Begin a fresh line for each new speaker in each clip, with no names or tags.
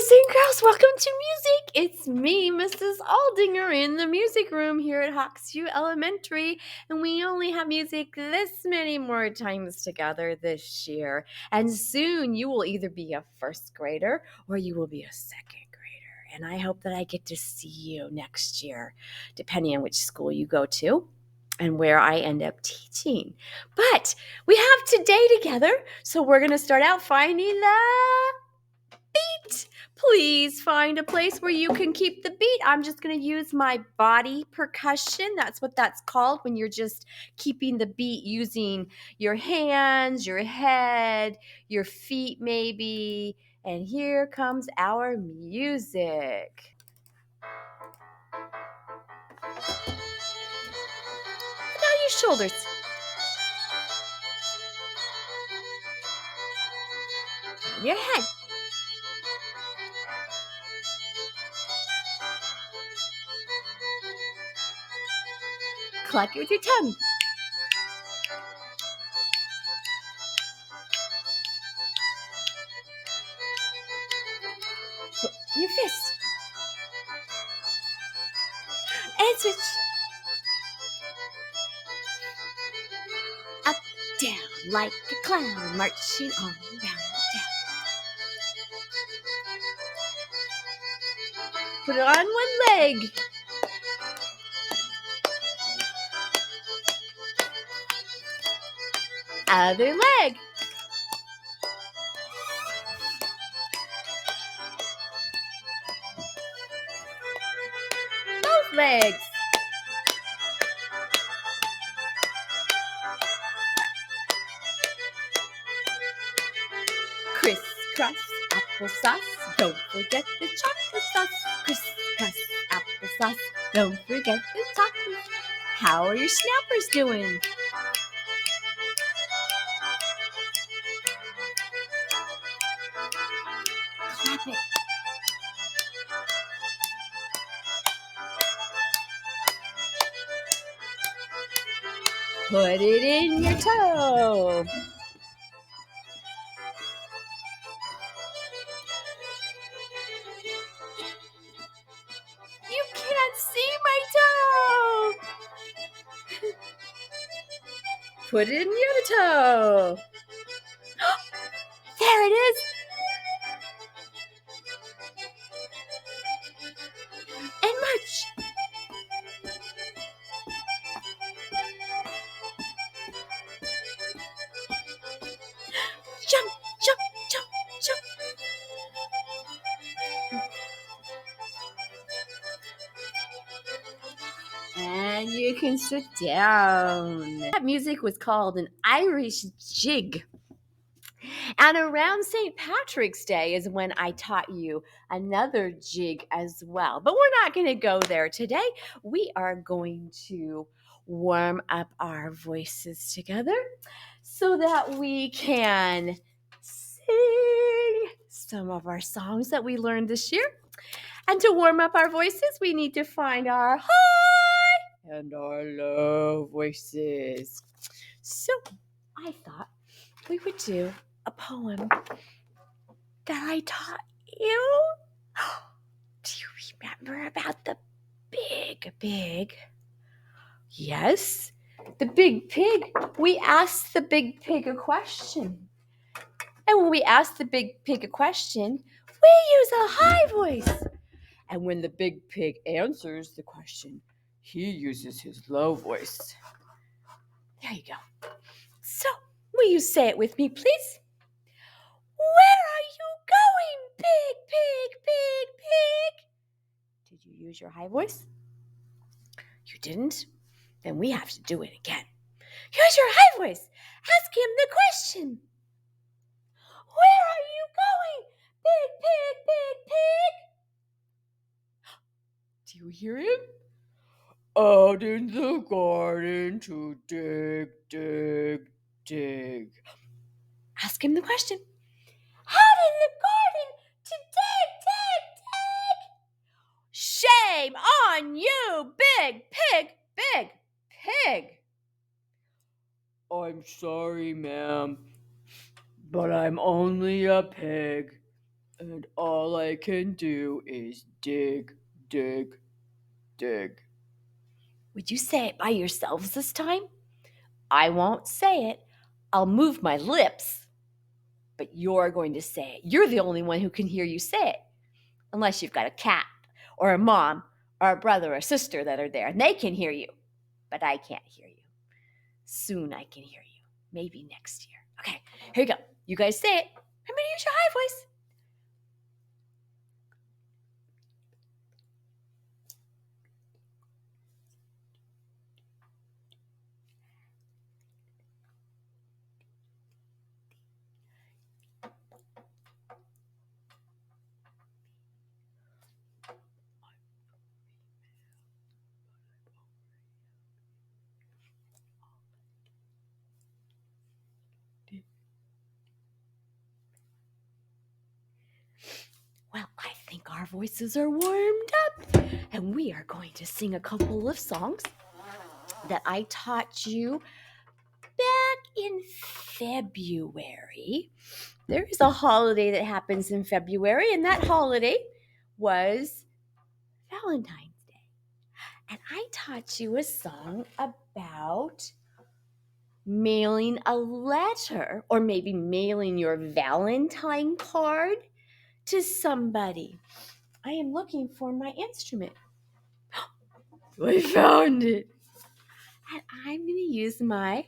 boys and girls, welcome to music. It's me, Mrs. Aldinger, in the music room here at Hawksview Elementary, and we only have music this many more times together this year. And soon you will either be a first grader or you will be a second grader. And I hope that I get to see you next year, depending on which school you go to and where I end up teaching. But we have today together, so we're going to start out finding the beat. Please find a place where you can keep the beat. I'm just going to use my body percussion. That's what that's called when you're just keeping the beat using your hands, your head, your feet maybe. And here comes our music. Now your shoulders. And your head. Cluck it with your tongue. Put your fist. And switch. Up, down, like a clown, marching on round town. Put it on one leg. Other leg. Both legs. Crisscross applesauce. Don't forget the chocolate sauce. Crisscross applesauce. Don't forget the chocolate. How are your snappers doing? Clap it. Put it in your toe. You can't see my toe. Put it in your toe. There it is. And march. Jump, jump, jump, jump. And you can sit down. That music was called an Irish jig. And around St. Patrick's Day is when I taught you another jig as well. But we're not going to go there today. We are going to warm up our voices together so that we can sing some of our songs that we learned this year. And to warm up our voices, we need to find our high and our low voices. So I thought we would do a poem that I taught you. Do you remember about the big pig? Yes, the big pig. We asked the big pig a question. And when we ask the big pig a question, we use a high voice. And when the big pig answers the question, he uses his low voice. There you go. So, will you say it with me, please? Where are you going, pig, pig, pig, pig? Did you use your high voice? You didn't? Then we have to do it again. Use your high voice. Ask him the question. Where are you going, pig, pig, pig, pig? Do you hear him? Out in the garden to dig, dig, dig. Ask him the question. Out in the garden to dig, dig, dig. Shame on you, big pig, big pig. I'm sorry, ma'am, but I'm only a pig. And all I can do is dig, dig, dig. Would you say it by yourselves this time? I won't say it. I'll move my lips. But you're going to say it. You're the only one who can hear you say it. Unless you've got a cat or a mom or a brother or a sister that are there and they can hear you. But I can't hear you. Soon I can hear you. Maybe next year. Okay, here you go. You guys say it. Remember to use your high voice. Well, I think our voices are warmed up, and we are going to sing a couple of songs that I taught you back in February. There is a holiday that happens in February, and that holiday was Valentine's Day. And I taught you a song about mailing a letter, or maybe mailing your Valentine card to somebody. I am looking for my instrument. I found it. And I'm going to use my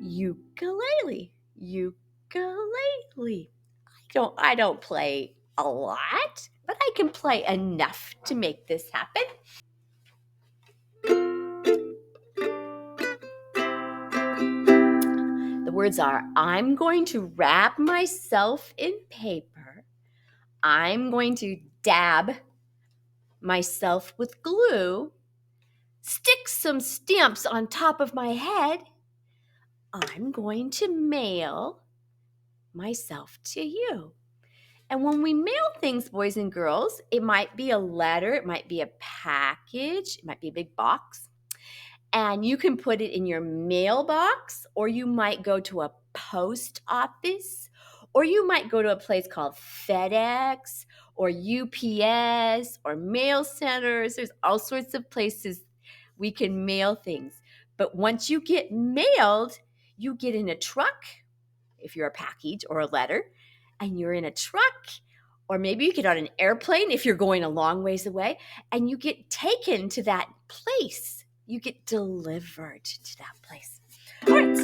ukulele. Ukulele. I don't play a lot, but I can play enough to make this happen. The words are, I'm going to wrap myself in paper. I'm going to dab myself with glue. Stick some stamps on top of my head. I'm going to mail myself to you. And when we mail things, boys and girls, it might be a letter, it might be a package, it might be a big box. And you can put it in your mailbox, or you might go to a post office, or you might go to a place called FedEx or UPS or mail centers. There's all sorts of places we can mail things. But once you get mailed, you get in a truck, if you're a package or a letter, and you're in a truck, or maybe you get on an airplane if you're going a long ways away, and you get taken to that place. You get delivered to that place. All right,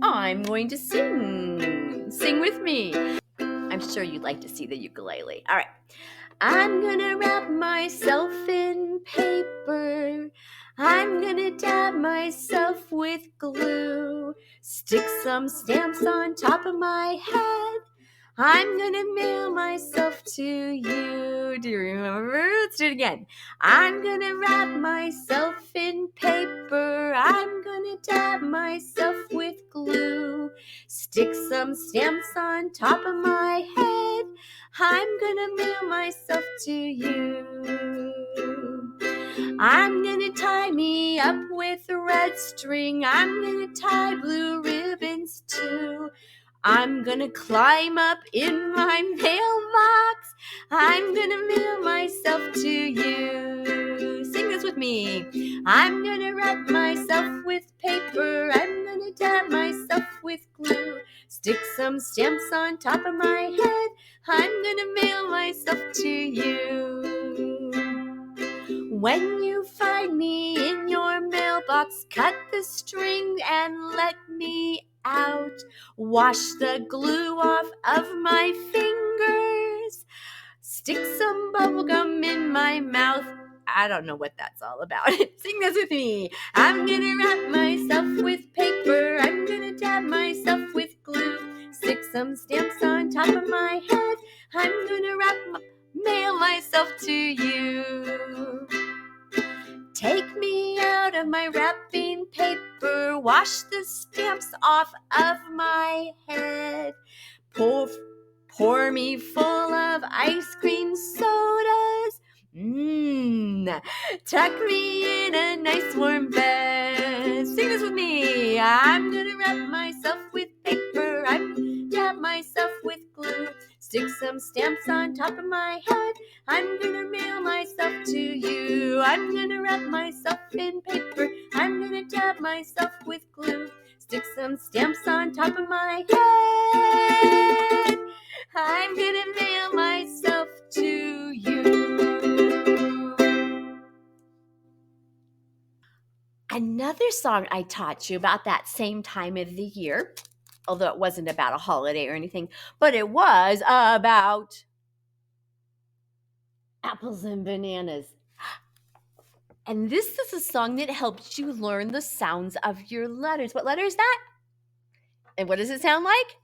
I'm going to sing. Sing with me. I'm sure you'd like to see the ukulele. All right. I'm gonna wrap myself in paper. I'm gonna dab myself with glue. Stick some stamps on top of my head. I'm gonna mail myself to you. Do you remember? Let's do it again. I'm gonna wrap myself in paper. I'm gonna dab myself with glue. Stick some stamps on top of my head. I'm gonna mail myself to you. I'm gonna tie me up with red string. I'm gonna tie blue ribbons too. I'm gonna climb up in my mailbox. I'm gonna mail myself to you. Sing this with me. I'm gonna wrap myself with paper. I'm gonna dab myself with glue. Stick some stamps on top of my head. I'm gonna mail myself to you. When you find me in your mailbox, cut the string and let me out. Wash the glue off of my fingers. Stick some bubble gum in my mouth. I don't know what that's all about. Sing this with me. I'm gonna wrap myself with paper. I'm gonna dab myself with glue. Stick some stamps on top of my head. I'm gonna mail myself to you. Take me out of my wrapping paper. Wash the stamps off of my head. Pour me full of ice cream sodas. Tuck me in a nice warm bed. Sing this with me. I'm gonna wrap myself with paper. I'm gonna dab myself with glue. Stick some stamps on top of my head. I'm gonna mail myself to you. I'm gonna wrap myself in paper. I'm gonna dab myself with glue. Stick some stamps on top of my head. I'm gonna mail myself to you. Another song I taught you about that same time of the year, although it wasn't about a holiday or anything, but it was about apples and bananas. And this is a song that helps you learn the sounds of your letters. What letter is that? And what does it sound like?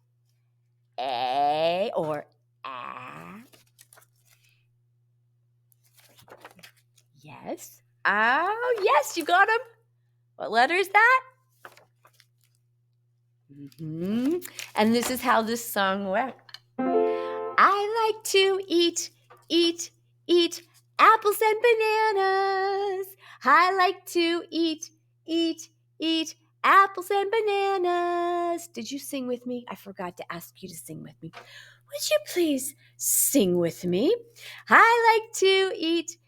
A or A? Yes. Oh, yes, you got them. What letter is that? Mm-hmm. And this is how this song went. I like to eat apples and bananas. I like to eat apples and bananas. Did you sing with me? I forgot to ask you to sing with me. Would you please sing with me? I like to eat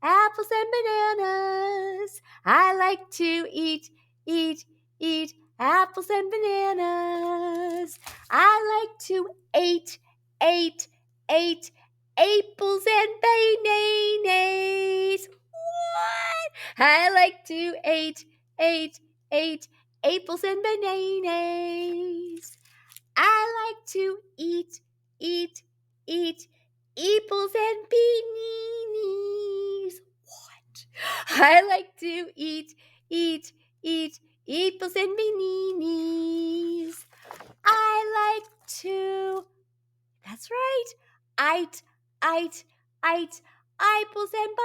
apples and bananas. I like to eat apples and bananas. I like to eat apples and bananas. What? I like to eat apples and bananas. I like to eat apples and bananas. What? I like to eat apples and bananas. I like to, that's right, eat apples and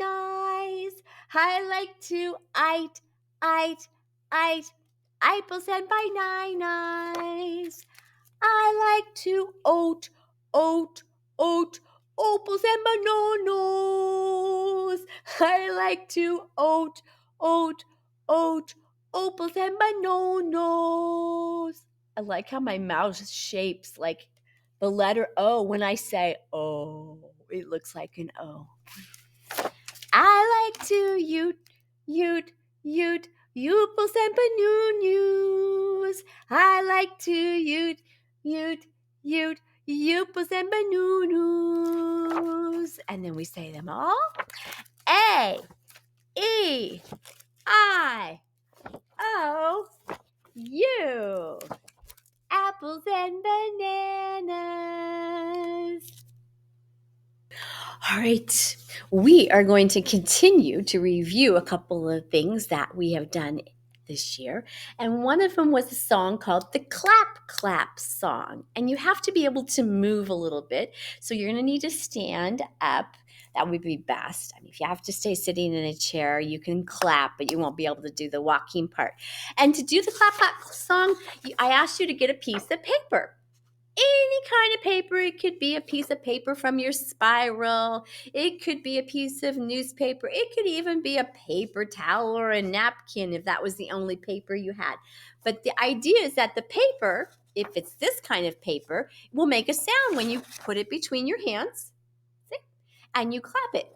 bananas. I like to eat apples and bananas. I like to oat apples and bananas. I like to oat apples and bananas. I like how my mouth shapes like the letter O. When I say O, it looks like an O. I like to eat apples and bananas. I like to eat apples and bananas. And then we say them all. A, E, I, O, U. Apples and bananas. All right, we are going to continue to review a couple of things that we have done this year. And one of them was a song called the Clap Clap song. And you have to be able to move a little bit. So you're going to need to stand up. That would be best. I mean, if you have to stay sitting in a chair, you can clap, but you won't be able to do the walking part. And to do the Clap Clap song, I asked you to get a piece of paper. Any kind of paper. It could be a piece of paper from your spiral. It could be a piece of newspaper. It could even be a paper towel or a napkin if that was the only paper you had. But the idea is that the paper, if it's this kind of paper, will make a sound when you put it between your hands. See? And you clap it.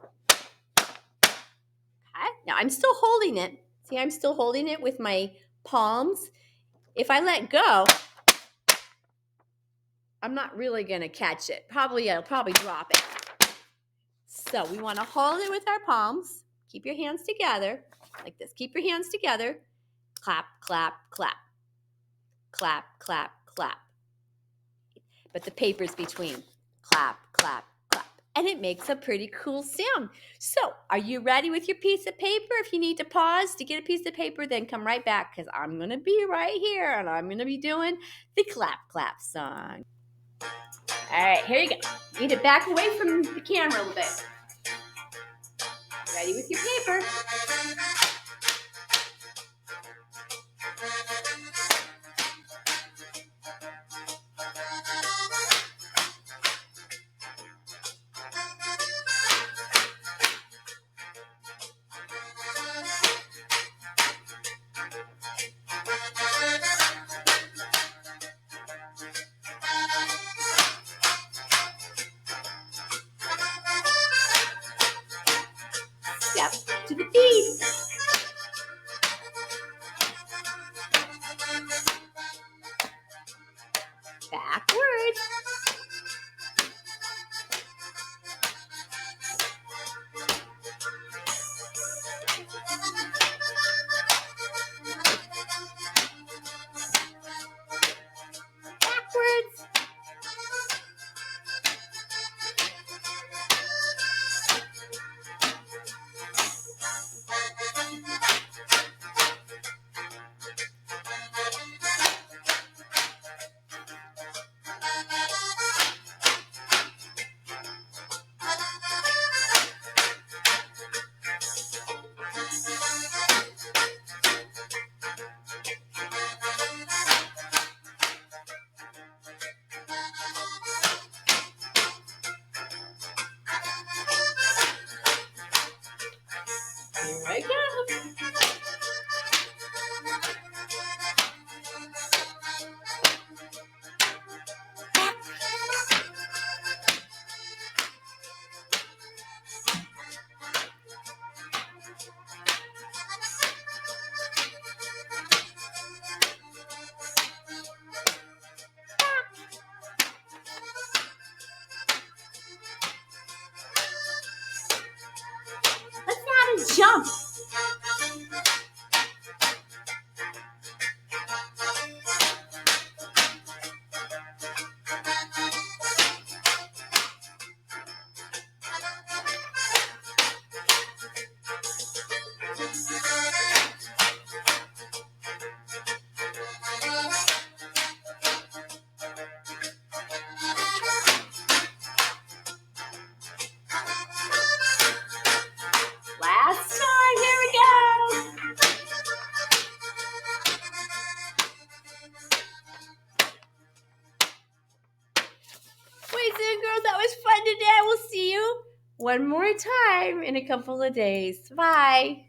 Okay? Now I'm still holding it. See, I'm still holding it with my palms. If I let go, I'm not really going to catch it. I'll probably drop it. So we want to hold it with our palms. Keep your hands together like this. Keep your hands together. Clap, clap, clap. Clap, clap, clap. But the paper's between. Clap, clap, clap. And it makes a pretty cool sound. So are you ready with your piece of paper? If you need to pause to get a piece of paper, then come right back because I'm going to be right here and I'm going to be doing the clap, clap song. All right, here you go. You need to back away from the camera a little bit. Ready with your paper. Backwards. Here I go. Let's add a jump. Last time, here we go. Boys and girls, that was fun today. I will see you one more time in a couple of days. Bye.